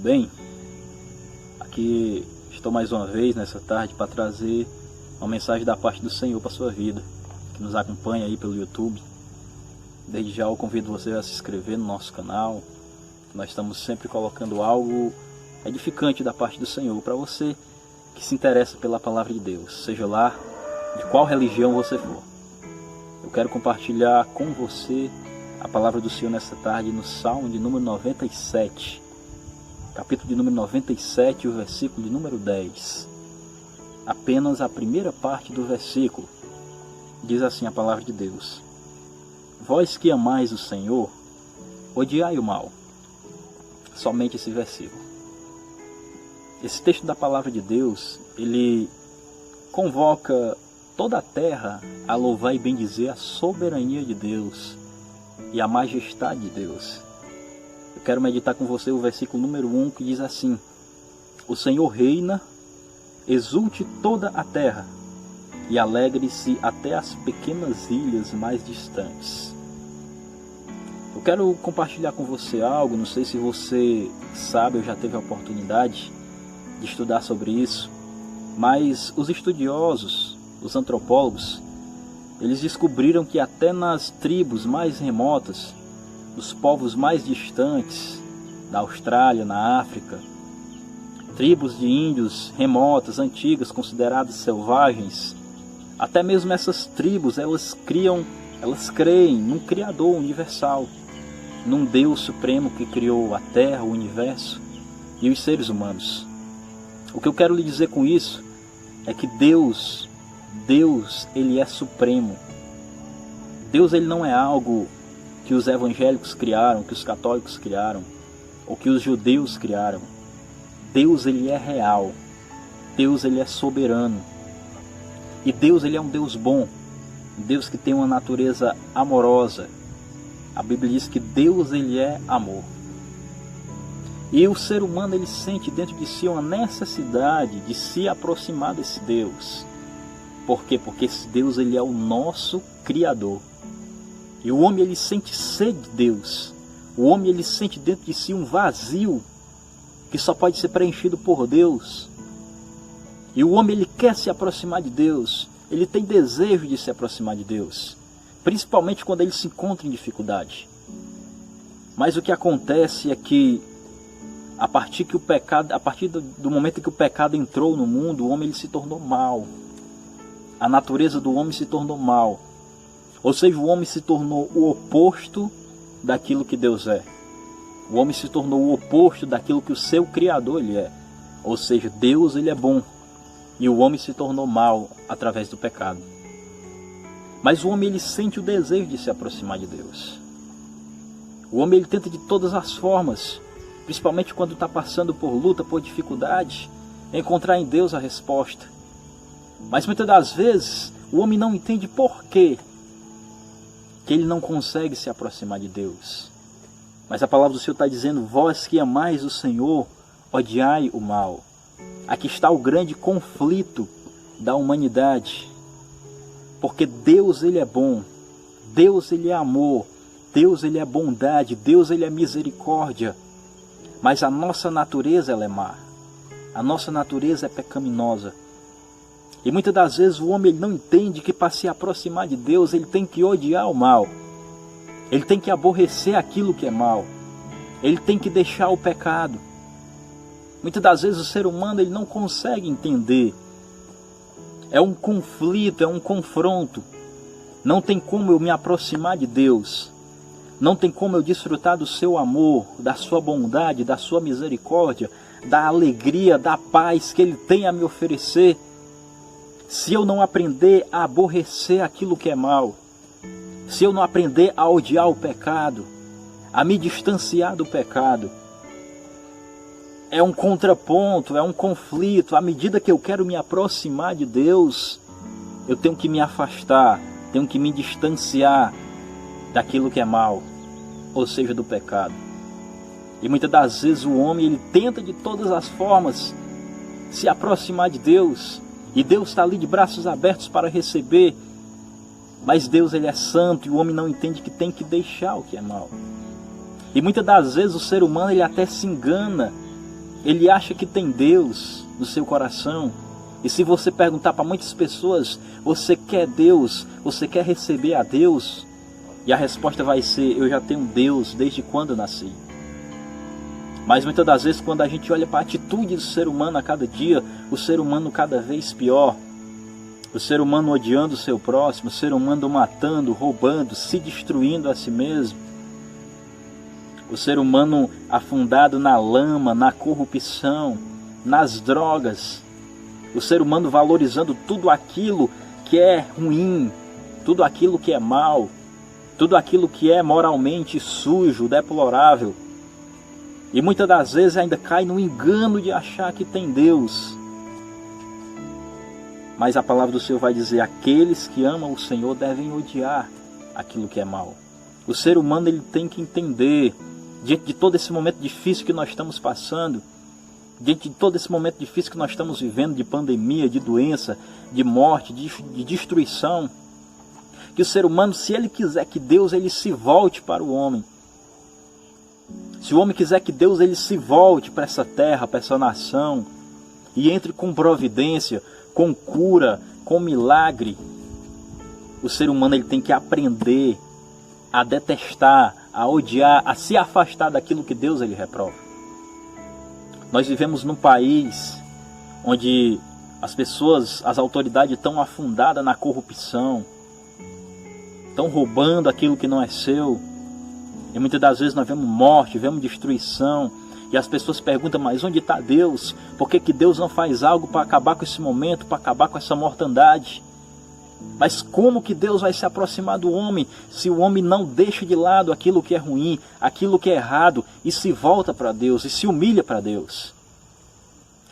bem? Aqui estou mais uma vez nessa tarde para trazer uma mensagem da parte do Senhor para a sua vida, que nos acompanha aí pelo YouTube. Desde já eu convido você a se inscrever no nosso canal. Nós estamos sempre colocando algo edificante da parte do Senhor para você que se interessa pela palavra de Deus, seja lá de qual religião você for. Eu quero compartilhar com você a palavra do Senhor nessa tarde no Salmo de número 97, capítulo de número 97, o versículo de número 10. Apenas a primeira parte do versículo diz assim a palavra de Deus: Vós que amais o Senhor, odiai o mal. Somente esse versículo. Esse texto da palavra de Deus, ele convoca toda a terra a louvar e bendizer a soberania de Deus e a majestade de Deus. Eu quero meditar com você o versículo número 1, que diz assim: O Senhor reina, exulte toda a terra e alegre-se até as pequenas ilhas mais distantes. Eu quero compartilhar com você algo, não sei se você sabe ou já teve a oportunidade de estudar sobre isso, mas os estudiosos, os antropólogos, eles descobriram que até nas tribos mais remotas, nos povos mais distantes, da Austrália, na África, tribos de índios remotas, antigas, consideradas selvagens, até mesmo essas tribos, elas creem num Criador universal, num Deus supremo que criou a terra, o universo e os seres humanos. O que eu quero lhe dizer com isso é que Deus, ele é supremo. Deus, ele não é algo que os evangélicos criaram, que os católicos criaram, ou que os judeus criaram. Deus, ele é real. Deus, ele é soberano. E Deus, ele é um Deus bom. Um Deus que tem uma natureza amorosa. A Bíblia diz que Deus, ele é amor. E o ser humano, ele sente dentro de si uma necessidade de se aproximar desse Deus. Por quê? Porque esse Deus, ele é o nosso Criador. E o homem, ele sente sede de Deus. O homem, ele sente dentro de si um vazio que só pode ser preenchido por Deus. E o homem, ele quer se aproximar de Deus. Ele tem desejo de se aproximar de Deus, principalmente quando ele se encontra em dificuldade. Mas o que acontece é que a partir do momento em que o pecado entrou no mundo, o homem, ele se tornou mau. A natureza do homem se tornou mal. Ou seja, o homem se tornou o oposto daquilo que Deus é. O homem se tornou o oposto daquilo que o seu Criador, ele é. Ou seja, Deus, ele é bom. E o homem se tornou mal através do pecado. Mas o homem, ele sente o desejo de se aproximar de Deus. O homem, ele tenta de todas as formas, principalmente quando está passando por luta, por dificuldade, encontrar em Deus a resposta. Mas muitas das vezes o homem não entende por quê que ele não consegue se aproximar de Deus. Mas a palavra do Senhor está dizendo: Vós que amais o Senhor, odiai o mal. Aqui está o grande conflito da humanidade. Porque Deus, ele é bom. Deus, ele é amor. Deus, ele é bondade. Deus, ele é misericórdia. Mas a nossa natureza, ela é má. A nossa natureza é pecaminosa. E muitas das vezes o homem, ele não entende que para se aproximar de Deus, ele tem que odiar o mal. Ele tem que aborrecer aquilo que é mal. Ele tem que deixar o pecado. Muitas das vezes o ser humano, ele não consegue entender. É um conflito, é um confronto. Não tem como eu me aproximar de Deus. Não tem como eu desfrutar do seu amor, da sua bondade, da sua misericórdia, da alegria, da paz que ele tem a me oferecer, se eu não aprender a aborrecer aquilo que é mal, se eu não aprender a odiar o pecado, a me distanciar do pecado. É um contraponto, é um conflito. À medida que eu quero me aproximar de Deus, eu tenho que me afastar, tenho que me distanciar daquilo que é mal, ou seja, do pecado. E muitas das vezes o homem, ele tenta de todas as formas se aproximar de Deus, e Deus está ali de braços abertos para receber, mas Deus, ele é santo, e o homem não entende que tem que deixar o que é mal. E muitas das vezes o ser humano, ele até se engana ele acha que tem Deus no seu coração. E se você perguntar para muitas pessoas, você quer Deus? Você quer receber a Deus? E a resposta vai ser, eu já tenho Deus desde quando eu nasci. Mas muitas das vezes, quando a gente olha para a atitude do ser humano a cada dia, o ser humano cada vez pior, o ser humano odiando o seu próximo, o ser humano matando, roubando, se destruindo a si mesmo, o ser humano afundado na lama, na corrupção, nas drogas, o ser humano valorizando tudo aquilo que é ruim, tudo aquilo que é mal, tudo aquilo que é moralmente sujo, deplorável. E muitas das vezes ainda cai no engano de achar que tem Deus. Mas a palavra do Senhor vai dizer, aqueles que amam o Senhor devem odiar aquilo que é mal. O ser humano ele tem que entender, diante de todo esse momento difícil que nós estamos passando, diante de todo esse momento difícil que nós estamos vivendo, de pandemia, de doença, de morte, de destruição, que o ser humano, se ele quiser que Deus ele se volte para o homem, se o homem quiser que Deus ele se volte para essa terra, para essa nação, e entre com providência, com cura, com milagre, o ser humano ele tem que aprender a detestar, a odiar, a se afastar daquilo que Deus ele reprova. Nós vivemos num país onde as pessoas, as autoridades estão afundadas na corrupção, estão roubando aquilo que não é seu. E muitas das vezes nós vemos morte, vemos destruição. E as pessoas perguntam, mas onde está Deus? Por que Deus não faz algo para acabar com esse momento, para acabar com essa mortandade? Mas como que Deus vai se aproximar do homem se o homem não deixa de lado aquilo que é ruim, aquilo que é errado, e se volta para Deus, e se humilha para Deus?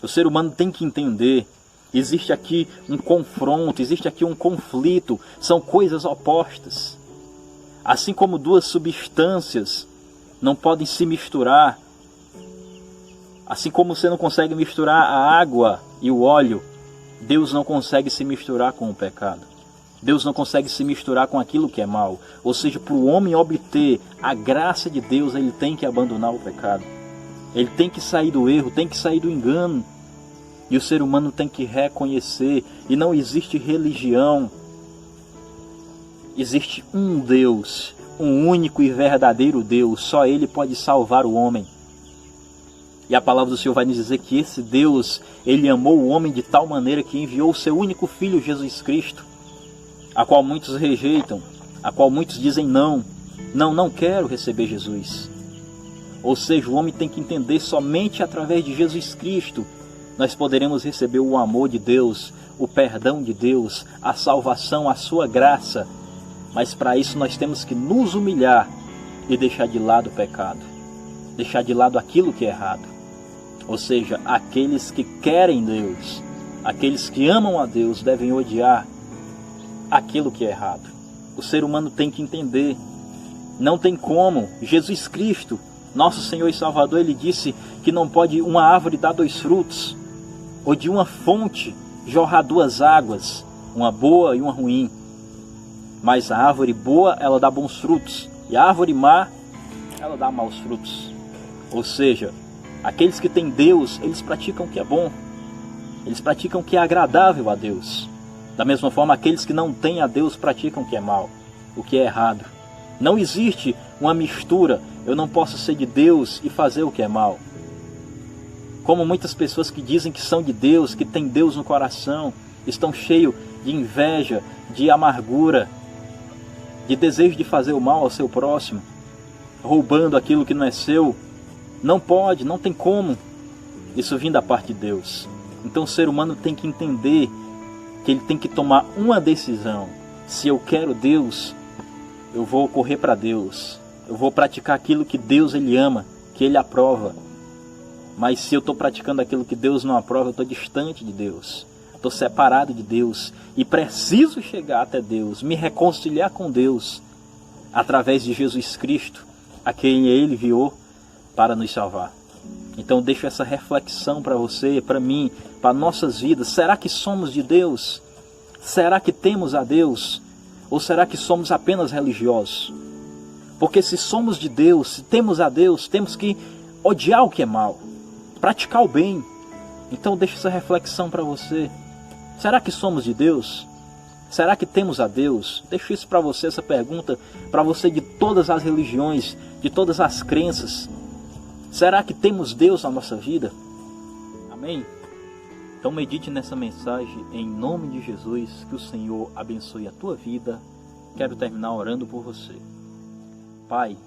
O ser humano tem que entender, existe aqui um confronto, existe aqui um conflito, são coisas opostas. Assim como duas substâncias não podem se misturar, assim como você não consegue misturar a água e o óleo, Deus não consegue se misturar com o pecado. Deus não consegue se misturar com aquilo que é mal. Ou seja, para o homem obter a graça de Deus, ele tem que abandonar o pecado. Ele tem que sair do erro, tem que sair do engano. E o ser humano tem que reconhecer, e não existe religião. Existe um Deus, um único e verdadeiro Deus, só Ele pode salvar o homem. E a palavra do Senhor vai nos dizer que esse Deus, Ele amou o homem de tal maneira que enviou o seu único Filho, Jesus Cristo, a qual muitos rejeitam, a qual muitos dizem não quero receber Jesus. Ou seja, o homem tem que entender, somente através de Jesus Cristo, nós poderemos receber o amor de Deus, o perdão de Deus, a salvação, a sua graça. Mas para isso nós temos que nos humilhar e deixar de lado o pecado, deixar de lado aquilo que é errado. Ou seja, aqueles que querem Deus, aqueles que amam a Deus devem odiar aquilo que é errado. O ser humano tem que entender, não tem como. Jesus Cristo, nosso Senhor e Salvador, Ele disse que não pode uma árvore dar dois frutos, ou de uma fonte jorrar duas águas, uma boa e uma ruim. Mas a árvore boa, ela dá bons frutos, e a árvore má, ela dá maus frutos. Ou seja, aqueles que têm Deus, eles praticam o que é bom, eles praticam o que é agradável a Deus. Da mesma forma, aqueles que não têm a Deus praticam o que é mal, o que é errado. Não existe uma mistura, eu não posso ser de Deus e fazer o que é mal. Como muitas pessoas que dizem que são de Deus, que têm Deus no coração, estão cheios de inveja, de amargura, de desejo de fazer o mal ao seu próximo, roubando aquilo que não é seu. Não pode, não tem como isso vir da parte de Deus. Então o ser humano tem que entender que ele tem que tomar uma decisão. Se eu quero Deus, eu vou correr para Deus, eu vou praticar aquilo que Deus Ele ama, que Ele aprova. Mas se eu estou praticando aquilo que Deus não aprova, eu estou distante de Deus, estou separado de Deus, e preciso chegar até Deus, me reconciliar com Deus, através de Jesus Cristo, a quem Ele enviou para nos salvar. Então deixo essa reflexão para você, para mim, para nossas vidas. Será que somos de Deus? Será que temos a Deus? Ou será que somos apenas religiosos? Porque se somos de Deus, se temos a Deus, temos que odiar o que é mal. praticar o bem. Então deixa essa reflexão para você. Será que somos de Deus? Será que temos a Deus? Deixo isso para você, essa pergunta, para você de todas as religiões, de todas as crenças. Será que temos Deus na nossa vida? Amém? Então medite nessa mensagem em nome de Jesus, que o Senhor abençoe a tua vida. Quero terminar orando por você. Pai,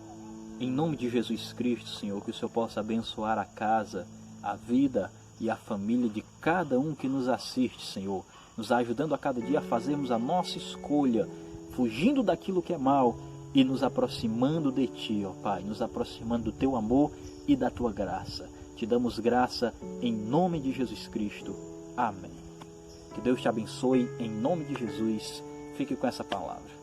em nome de Jesus Cristo, Senhor, que o Senhor possa abençoar a casa, a vida e a família de cada um que nos assiste, Senhor, nos ajudando a cada dia a fazermos a nossa escolha, fugindo daquilo que é mal e nos aproximando de Ti, ó Pai, nos aproximando do Teu amor e da Tua graça. Te damos graça em nome de Jesus Cristo. Amém. Que Deus te abençoe em nome de Jesus. Fique com essa palavra.